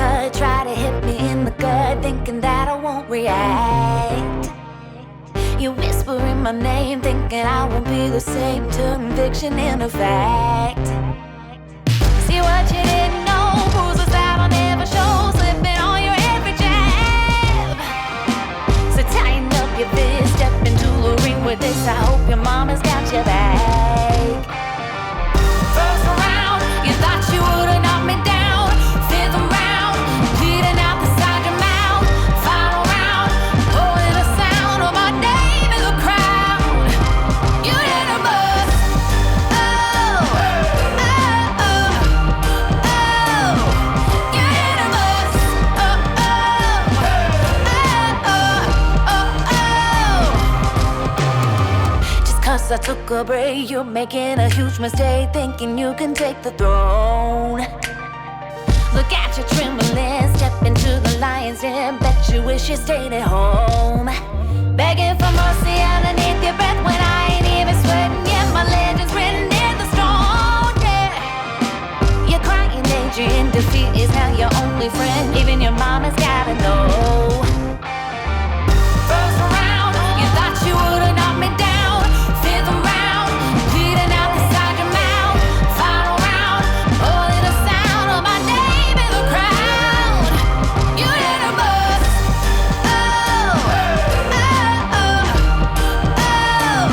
uppercut, try to hit me in the gut, thinking that I won't react. You whispering my name, thinking I won't be the same. Turn fiction into fact. See what you didn't know, bruises that I'll never show, slipping on your every jab. So tighten up your fist, step into the ring with this. I hope your mama's got your back. First round, you thought you would've knocked me down. Fifth round, bleeding out the side of your mouth. Final round, pulling the sound of my name in the crowd. You hit a buzz. Oh, oh, oh, oh. You hit a buzz. Oh, oh, oh, oh, oh. Just 'cause I took a break, you're making a huge mistake, thinking you can take the throne. Look at you trembling, step into the lion's den. Bet you wish you stayed at home. Begging for mercy underneath your breath when I ain't even sweating yet. My legend's written in the stone, yeah. You're crying, Adrian, defeat is now your only friend. Even your mama's gotta know. First round, you thought you would've knocked me down. Fifth round, bleeding out the side of your mouth. Final round, pulling the sound of my name in the crowd. You hit a buzz. Oh, oh, oh, oh.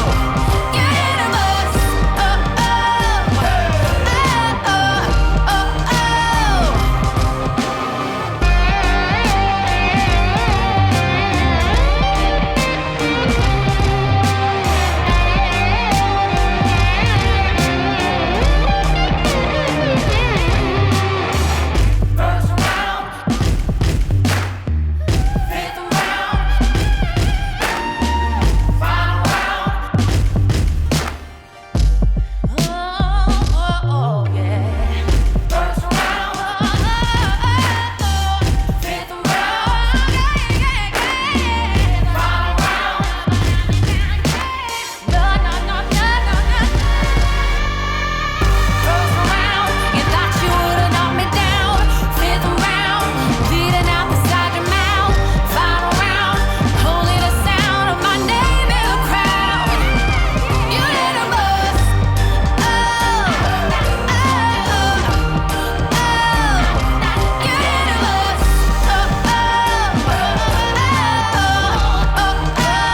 You hit a buzz. Oh, oh, oh, oh, oh, oh. First round, fifth round, final round. Oh, oh, oh, yeah. First round, fifth round, final round. No, no, no, no, no, no. First round, you thought you would've knocked me down. Fifth round, bleeding out the side of your mouth. Final round, holding the sound of my name in the crowd. You hit a buzz. Oh, oh, oh, oh. You hit a buzz. Oh, oh, oh, oh, oh, oh.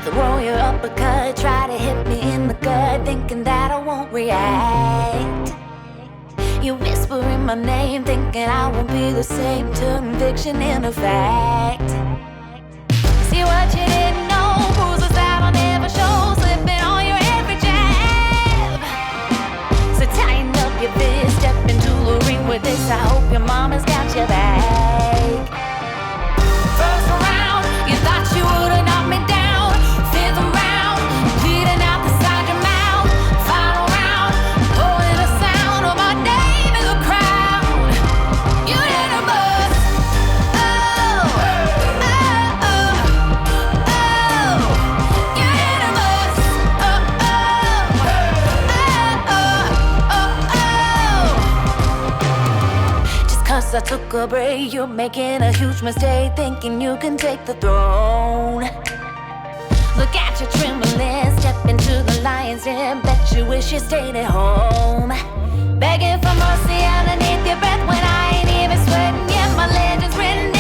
Throw your uppercut, try to hit me in the gut, thinking that I won't react. You whispering my name, thinking I won't be the same. Turn fiction into fact. See what you didn't know, bruises that I'll never show, slipping on your every jab. So tighten up your fist, step into the ring with this. I hope your mama's got your back. First round, you thought you would've knocked me down. Fifth round, bleeding out the side of your mouth. Final round, pulling the sound of my name in the crowd. You hit a buzz. Oh, oh, oh, oh. You hit a buzz. Oh, oh, oh, oh, oh, oh. Just 'cause I took a break, you're making a huge mistake, thinking you can take the throne. Look at you trembling, step into the lion's den. Bet you wish you stayed at home. Begging for mercy underneath your breath when I ain't even sweating yet. My legend's written